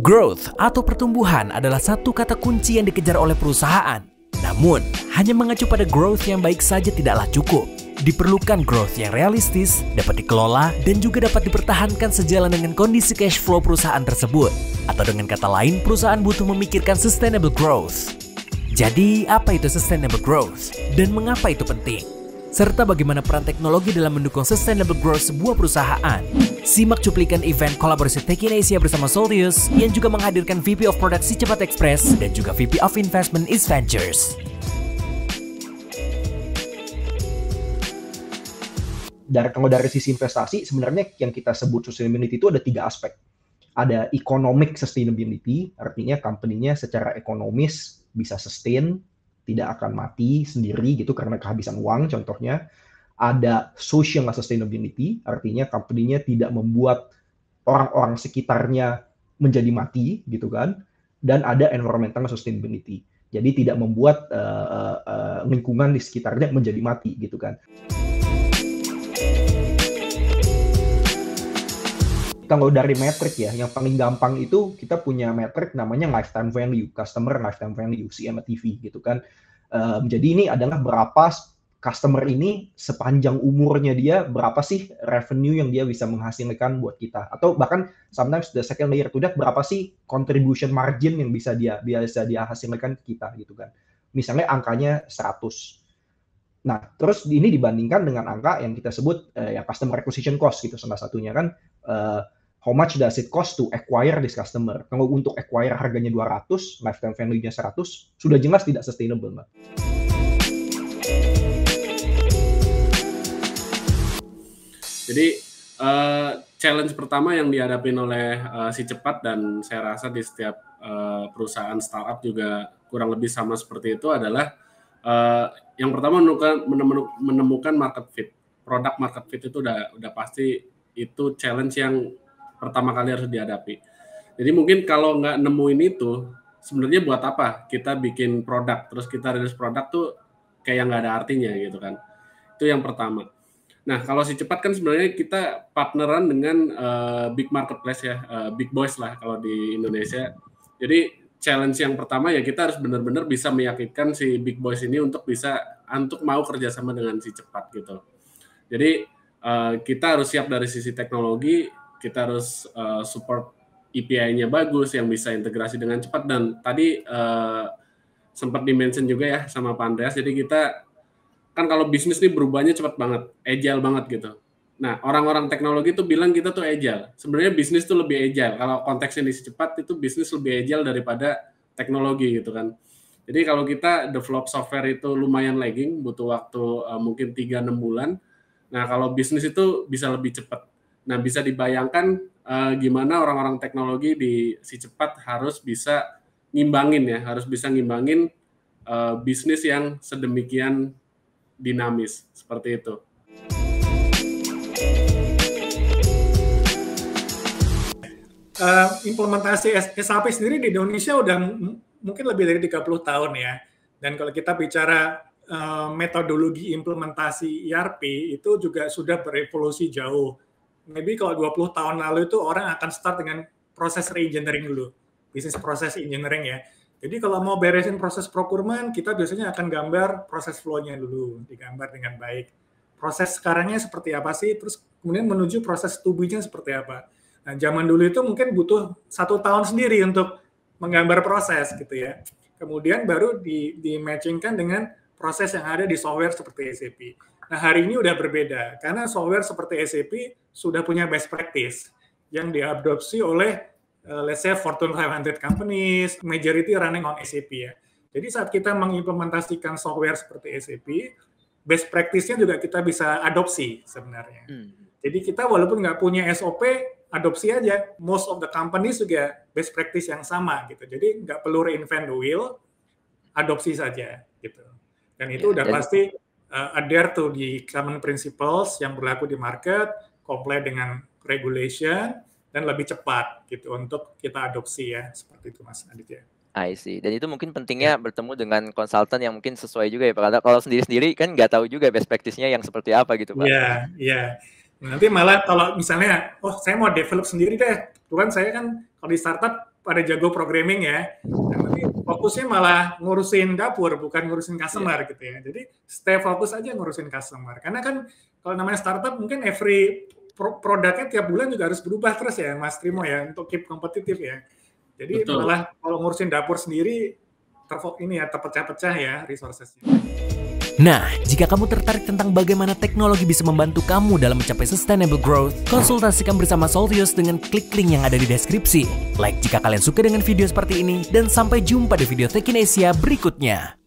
Growth atau pertumbuhan adalah satu kata kunci yang dikejar oleh perusahaan. Namun, hanya mengacu pada growth yang baik saja tidaklah cukup. Diperlukan growth yang realistis, dapat dikelola, dan juga dapat dipertahankan sejalan dengan kondisi cash flow perusahaan tersebut. Atau dengan kata lain, perusahaan butuh memikirkan sustainable growth. Jadi, apa itu sustainable growth? Dan mengapa itu penting? Serta bagaimana peran teknologi dalam mendukung sustainable growth sebuah perusahaan. Simak cuplikan event kolaborasi Tech in Asia bersama Soltius yang juga menghadirkan VP of Product Si Cepat Express dan juga VP of Investment East Ventures. Dari sisi investasi, sebenarnya yang kita sebut sustainability itu ada 3 aspek. Ada economic sustainability, artinya company-nya secara ekonomis bisa sustain, tidak akan mati sendiri gitu karena kehabisan uang contohnya. Ada social sustainability, artinya company-nya tidak membuat orang-orang sekitarnya menjadi mati gitu kan. Dan ada environmental sustainability. Jadi tidak membuat lingkungan di sekitarnya menjadi mati gitu kan. Kalau dari metrik ya, yang paling gampang itu kita punya metrik namanya lifetime value, customer lifetime value, CMTV gitu kan. Jadi ini adalah berapa customer ini sepanjang umurnya dia, berapa sih revenue yang dia bisa menghasilkan buat kita. Atau bahkan sometimes the second layer to that, berapa sih contribution margin yang bisa dia hasilkan ke kita gitu kan. Misalnya angkanya 100. Nah, terus ini dibandingkan dengan angka yang kita sebut ya customer acquisition cost gitu, salah satunya kan how much does it cost to acquire this customer? Kalau untuk acquire harganya 200, lifetime value-nya 100, sudah jelas tidak sustainable, Mbak. Jadi, challenge pertama yang dihadapin oleh Si Cepat dan saya rasa di setiap perusahaan startup juga kurang lebih sama seperti itu adalah yang pertama menemukan market fit. Produk market fit itu udah pasti itu challenge yang pertama kali harus dihadapi. Jadi mungkin kalau nggak nemuin itu, sebenarnya buat apa kita bikin produk, terus kita rilis produk tuh kayak nggak ada artinya gitu kan. Itu yang pertama. Nah, kalau Si Cepat kan sebenarnya kita partneran dengan big marketplace ya, big boys lah kalau di Indonesia. Jadi challenge yang pertama ya kita harus benar-benar bisa meyakinkan si big boys ini untuk mau kerjasama dengan Si Cepat gitu. Jadi kita harus siap dari sisi teknologi, kita harus support API-nya bagus yang bisa integrasi dengan cepat, dan tadi sempat di-mention juga ya sama Pak Andreas, jadi kita kan kalau bisnis ini berubahnya cepat banget, agile banget gitu. Nah, orang-orang teknologi tuh bilang kita tuh agile. Sebenarnya bisnis tuh lebih agile. Kalau konteksnya di cepat itu bisnis lebih agile daripada teknologi gitu kan. Jadi kalau kita develop software itu lumayan lagging, butuh waktu mungkin 3-6 bulan. Nah, kalau bisnis itu bisa lebih cepat. Nah, bisa dibayangkan gimana orang-orang teknologi di Si Cepat harus bisa ngimbangin bisnis yang sedemikian dinamis seperti itu. Implementasi SAP sendiri di Indonesia udah mungkin lebih dari 30 tahun ya. Dan kalau kita bicara metodologi implementasi ERP itu juga sudah berevolusi jauh. Maybe kalau 20 tahun lalu itu orang akan start dengan proses re-engineering dulu, business process engineering ya. Jadi kalau mau beresin proses procurement, kita biasanya akan gambar proses flow-nya dulu, digambar dengan baik. Proses sekarangnya seperti apa sih, terus kemudian menuju proses tubuhnya seperti apa. Nah, zaman dulu itu mungkin butuh 1 tahun sendiri untuk menggambar proses gitu ya. Kemudian baru di-matchingkan dengan proses yang ada di software seperti SAP. Nah, hari ini udah berbeda, karena software seperti SAP sudah punya best practice yang diadopsi oleh, let's say, Fortune 500 companies, majority running on SAP ya. Jadi saat kita mengimplementasikan software seperti SAP, best practice-nya juga kita bisa adopsi sebenarnya. Jadi kita walaupun nggak punya SOP, adopsi aja. Most of the companies juga best practice yang sama gitu. Jadi nggak perlu reinvent the wheel, adopsi saja gitu. Dan itu udah pasti adhere to the common principles yang berlaku di market, comply dengan regulation, dan lebih cepat gitu untuk kita adopsi ya, seperti itu Mas Aditya. I see. Dan itu mungkin pentingnya bertemu dengan konsultan yang mungkin sesuai juga ya Pak. Karena kalau sendiri-sendiri kan nggak tahu juga best practice-nya yang seperti apa gitu Pak. Iya. Nanti malah kalau misalnya, saya mau develop sendiri deh. Kebetulan saya kan kalau di startup pada jago programming ya, tapi fokusnya malah ngurusin dapur, bukan ngurusin customer gitu ya. Jadi stay fokus aja ngurusin customer. Karena kan kalau namanya startup mungkin every produknya tiap bulan juga harus berubah terus ya, Mas Trimo ya, untuk keep kompetitif ya. Jadi Betul. malah kalau ngurusin dapur sendiri terpecah-pecah ya resources-nya. Nah, jika kamu tertarik tentang bagaimana teknologi bisa membantu kamu dalam mencapai sustainable growth, konsultasikan bersama Soltius dengan klik link yang ada di deskripsi. Like jika kalian suka dengan video seperti ini, dan sampai jumpa di video Tech in Asia berikutnya.